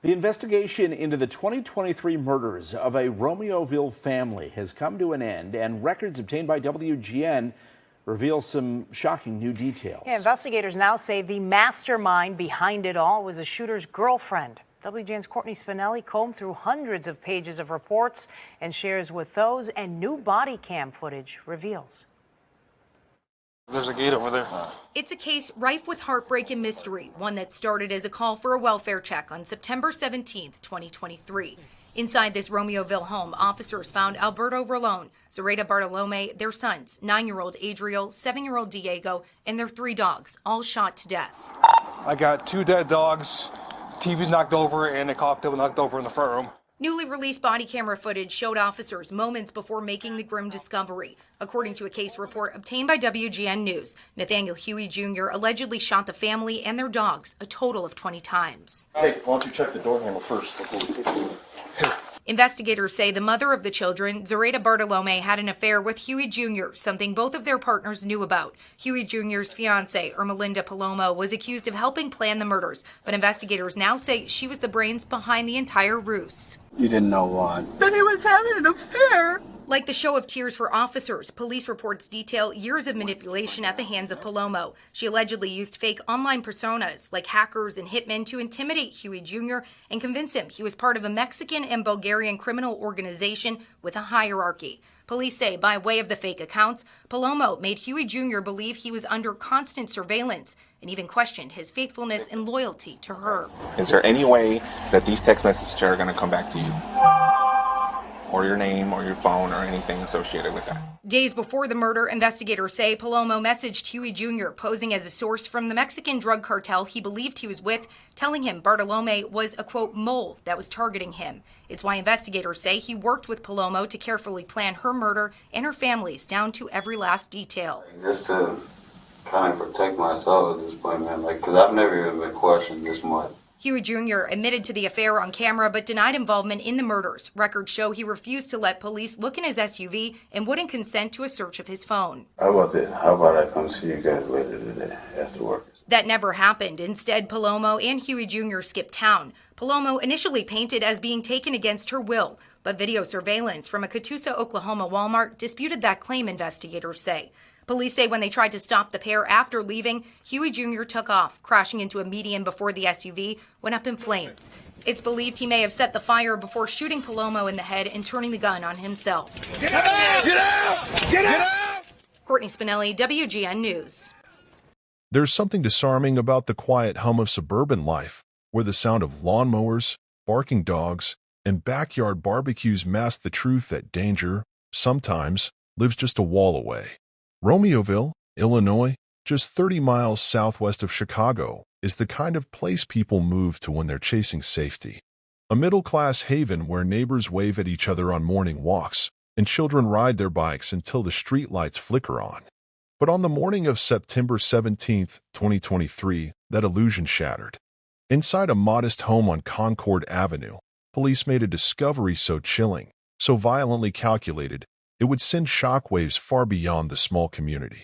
The investigation into the 2023 murders of a Romeoville family has come to an end, and records obtained by WGN reveal some shocking new details. Yeah, investigators now say the mastermind behind it all was a shooter's girlfriend. WGN's Courtney Spinelli combed through hundreds of pages of reports and shares with those, and new body cam footage reveals. There's a gate over there. It's a case rife with heartbreak and mystery, one that started as a call for a welfare check on September 17th, 2023. Inside this Romeoville home, officers found Alberto Rolón, Zoraida Bartolome, their sons, 9-year-old Adriel, 7-year-old Diego, and their 3 dogs, all shot to death. I got 2 dead dogs, TV's knocked over, and a cocktail knocked over in the front room. Newly released body camera footage showed officers moments before making the grim discovery. According to a case report obtained by WGN News, Nathaniel Huey Jr. allegedly shot the family and their dogs a total of 20 times. Hey, why don't you check the door handle first before we get you? Investigators say the mother of the children, Zoraida Bartolome, had an affair with Huey Jr., something both of their partners knew about. Huey Jr.'s fiancée, Ermelinda Palomo, was accused of helping plan the murders, but investigators now say she was the brains behind the entire ruse. You didn't know why. That he was having an affair. Like the show of tears for officers, police reports detail years of manipulation at the hands of Palomo. She allegedly used fake online personas like hackers and hitmen to intimidate Huey Jr. and convince him he was part of a Mexican and Bulgarian criminal organization with a hierarchy. Police say by way of the fake accounts, Palomo made Huey Jr. believe he was under constant surveillance and even questioned his faithfulness and loyalty to her. Is there any way that these text messages are going to come back to you? Or your name or your phone or anything associated with that? Days before the murder, investigators say Palomo messaged Huey Jr. posing as a source from the Mexican drug cartel he believed he was with, telling him Bartolome was a, quote, mole that was targeting him. It's why investigators say he worked with Palomo to carefully plan her murder and her family's down to every last detail. Just to kind of protect myself at this point, man, because I've never even been questioned this much. Huey Jr. admitted to the affair on camera but denied involvement in the murders. Records show he refused to let police look in his SUV and wouldn't consent to a search of his phone. How about this? How about I come see you guys later today after work? That never happened. Instead, Palomo and Huey Jr. skipped town. Palomo initially painted as being taken against her will, but video surveillance from a Catoosa, Oklahoma Walmart disputed that claim, investigators say. Police say when they tried to stop the pair after leaving, Huey Jr. took off, crashing into a median before the SUV went up in flames. It's believed he may have set the fire before shooting Palomo in the head and turning the gun on himself. Get out! Get out! Get out! Courtney Spinelli, WGN News. There's something disarming about the quiet hum of suburban life, where the sound of lawnmowers, barking dogs, and backyard barbecues mask the truth that danger, sometimes, lives just a wall away. Romeoville, Illinois, just 30 miles southwest of Chicago, is the kind of place people move to when they're chasing safety. A middle-class haven where neighbors wave at each other on morning walks, and children ride their bikes until the streetlights flicker on. But on the morning of September 17, 2023, that illusion shattered. Inside a modest home on Concord Avenue, police made a discovery so chilling, so violently calculated, it would send shockwaves far beyond the small community.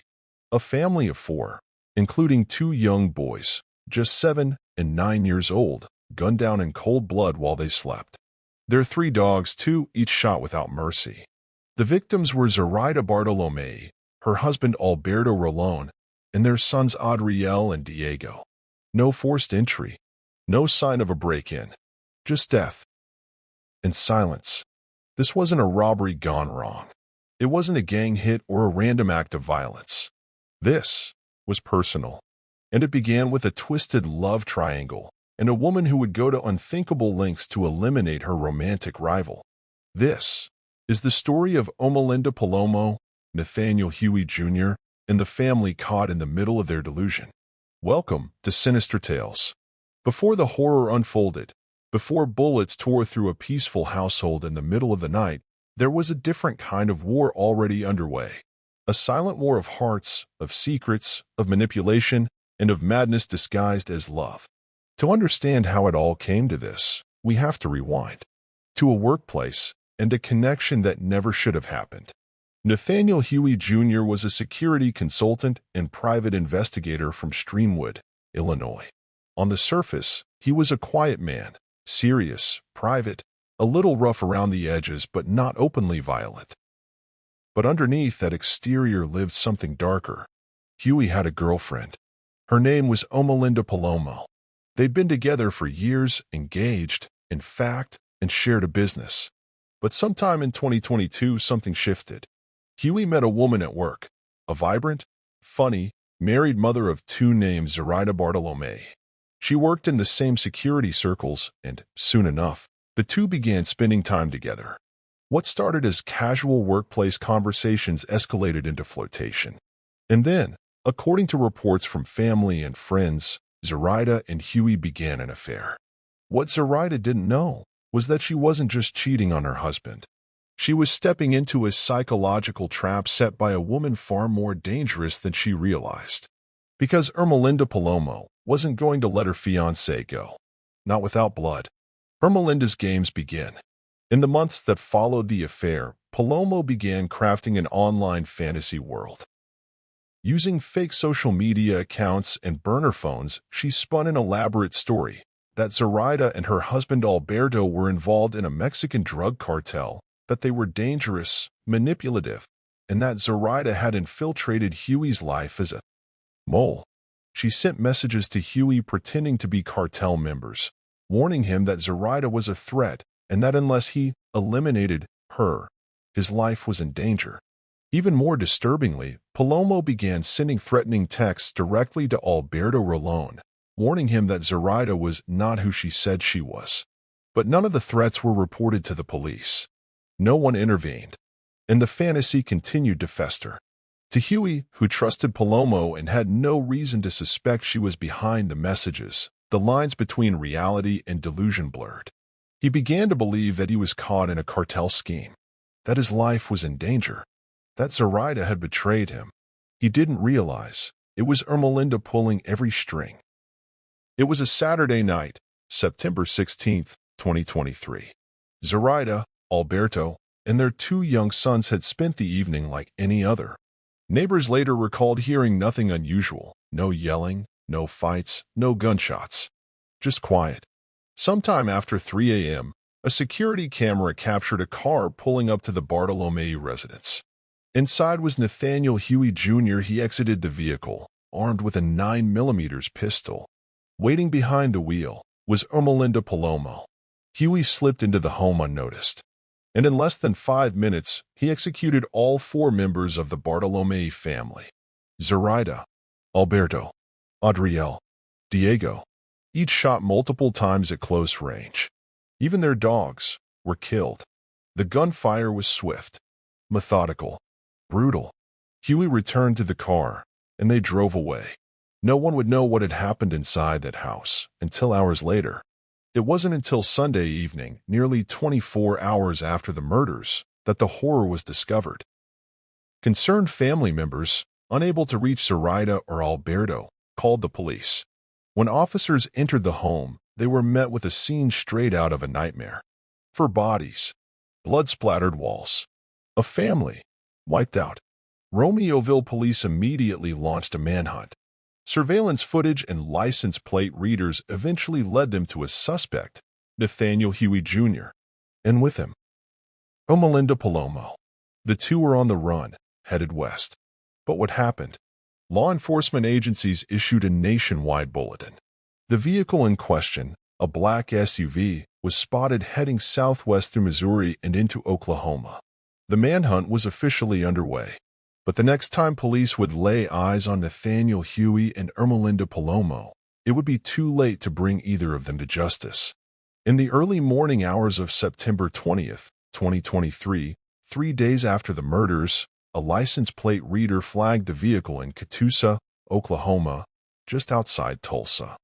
A family of 4, including 2 young boys, just 7 and 9 years old, gunned down in cold blood while they slept. Their 3 dogs, too, each shot without mercy. The victims were Zoraida Bartolome, her husband Alberto Rolón, and their sons Adriel and Diego. No forced entry, no sign of a break-in, just death and silence. This wasn't a robbery gone wrong. It wasn't a gang hit or a random act of violence. This was personal, and it began with a twisted love triangle and a woman who would go to unthinkable lengths to eliminate her romantic rival. This is the story of Ermelinda Palomo, Nathaniel Huey Jr., and the family caught in the middle of their delusion. Welcome to Sinister Tales. Before the horror unfolded, before bullets tore through a peaceful household in the middle of the night, there was a different kind of war already underway. A silent war of hearts, of secrets, of manipulation, and of madness disguised as love. To understand how it all came to this, we have to rewind to a workplace and a connection that never should have happened. Nathaniel Huey Jr. was a security consultant and private investigator from Streamwood, Illinois. On the surface, he was a quiet man, serious, private, a little rough around the edges but not openly violent. But underneath that exterior lived something darker. Huey had a girlfriend. Her name was Omelinda Palomo. They'd been together for years, engaged, in fact, and shared a business. But sometime in 2022, something shifted. Huey met a woman at work, a vibrant, funny, married mother of two named Zoraida Bartolome. She worked in the same security circles, and, soon enough, the two began spending time together. What started as casual workplace conversations escalated into flirtation. And then, according to reports from family and friends, Zoraida and Huey began an affair. What Zoraida didn't know was that she wasn't just cheating on her husband. She was stepping into a psychological trap set by a woman far more dangerous than she realized. Because Ermelinda Palomo wasn't going to let her fiancé go. Not without blood. Ermelinda's games begin. In the months that followed the affair, Palomo began crafting an online fantasy world. Using fake social media accounts and burner phones, she spun an elaborate story that Zoraida and her husband Alberto were involved in a Mexican drug cartel, that they were dangerous, manipulative, and that Zoraida had infiltrated Huey's life as a mole. She sent messages to Huey pretending to be cartel members, warning him that Zoraida was a threat and that unless he eliminated her, his life was in danger. Even more disturbingly, Palomo began sending threatening texts directly to Alberto Rolón, warning him that Zoraida was not who she said she was. But none of the threats were reported to the police. No one intervened, and the fantasy continued to fester. To Huey, who trusted Palomo and had no reason to suspect she was behind the messages, the lines between reality and delusion blurred. He began to believe that he was caught in a cartel scheme, that his life was in danger, that Zoraida had betrayed him. He didn't realize it was Ermelinda pulling every string. It was a Saturday night, September 16, 2023. Zoraida, Alberto, and their two young sons had spent the evening like any other. Neighbors later recalled hearing nothing unusual, no yelling, no fights, no gunshots. Just quiet. Sometime after 3 a.m., a security camera captured a car pulling up to the Bartolome residence. Inside was Nathaniel Huey Jr. He exited the vehicle, armed with a 9mm pistol. Waiting behind the wheel was Ermelinda Palomo. Huey slipped into the home unnoticed, and in less than 5 minutes, he executed all 4 members of the Bartolome family. Zoraida, Alberto, Adriel, Diego, each shot multiple times at close range. Even their dogs were killed. The gunfire was swift, methodical, brutal. Huey returned to the car, and they drove away. No one would know what had happened inside that house until hours later. It wasn't until Sunday evening, nearly 24 hours after the murders, that the horror was discovered. Concerned family members, unable to reach Zoraida or Alberto, called the police. When officers entered the home, they were met with a scene straight out of a nightmare. 4 bodies, blood-splattered walls, a family wiped out. Romeoville police immediately launched a manhunt. Surveillance footage and license plate readers eventually led them to a suspect, Nathaniel Huey Jr., and with him, Ermelinda Palomo. The two were on the run, headed west. But what happened? Law enforcement agencies issued a nationwide bulletin. The vehicle in question, a black SUV, was spotted heading southwest through Missouri and into Oklahoma. The manhunt was officially underway. But the next time police would lay eyes on Nathaniel Huey and Ermelinda Palomo, it would be too late to bring either of them to justice. In the early morning hours of September 20th, 2023, 3 days after the murders, a license plate reader flagged the vehicle in Catoosa, Oklahoma, just outside Tulsa.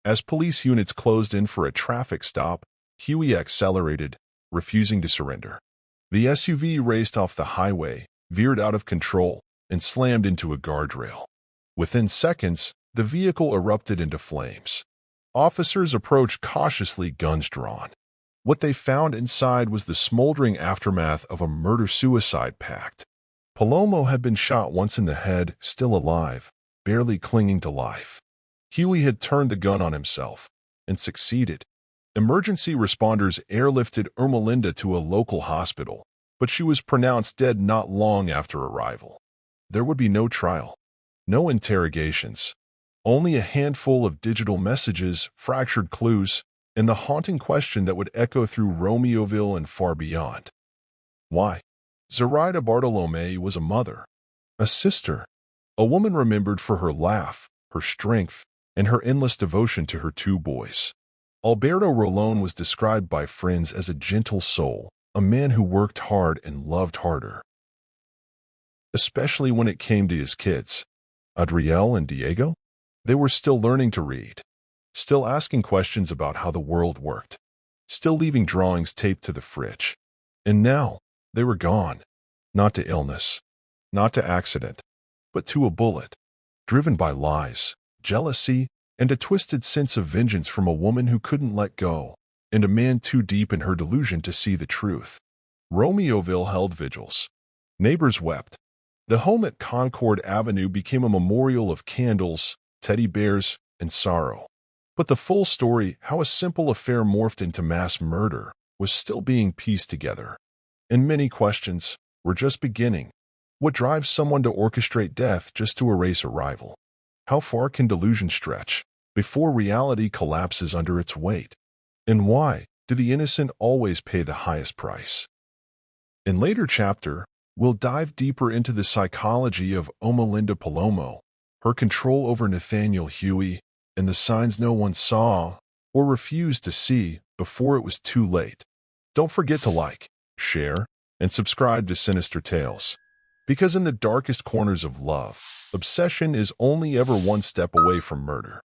As police units closed in for a traffic stop, Huey accelerated, refusing to surrender. The SUV raced off the highway, veered out of control, and slammed into a guardrail. Within seconds, the vehicle erupted into flames. Officers approached cautiously, guns drawn. What they found inside was the smoldering aftermath of a murder-suicide pact. Palomo had been shot once in the head, still alive, barely clinging to life. Huey had turned the gun on himself, and succeeded. Emergency responders airlifted Ermelinda to a local hospital, but she was pronounced dead not long after arrival. There would be no trial, no interrogations, only a handful of digital messages, fractured clues, and the haunting question that would echo through Romeoville and far beyond. Why? Zoraida Bartolome was a mother, a sister, a woman remembered for her laugh, her strength, and her endless devotion to her 2 boys. Alberto Rolón was described by friends as a gentle soul, a man who worked hard and loved harder. Especially when it came to his kids, Adriel and Diego. They were still learning to read, still asking questions about how the world worked, still leaving drawings taped to the fridge. And now, they were gone, not to illness, not to accident, but to a bullet, driven by lies, jealousy, and a twisted sense of vengeance from a woman who couldn't let go, and a man too deep in her delusion to see the truth. Romeoville held vigils. Neighbors wept. The home at Concord Avenue became a memorial of candles, teddy bears, and sorrow. But the full story, how a simple affair morphed into mass murder, was still being pieced together. And many questions were just beginning. What drives someone to orchestrate death just to erase a rival? How far can delusion stretch before reality collapses under its weight? And why do the innocent always pay the highest price? In later chapter, we'll dive deeper into the psychology of Ermelinda Palomo, her control over Nathaniel Huey, and the signs no one saw or refused to see before it was too late. Don't forget to like, share, and subscribe to Sinister Tales. Because in the darkest corners of love, obsession is only ever one step away from murder.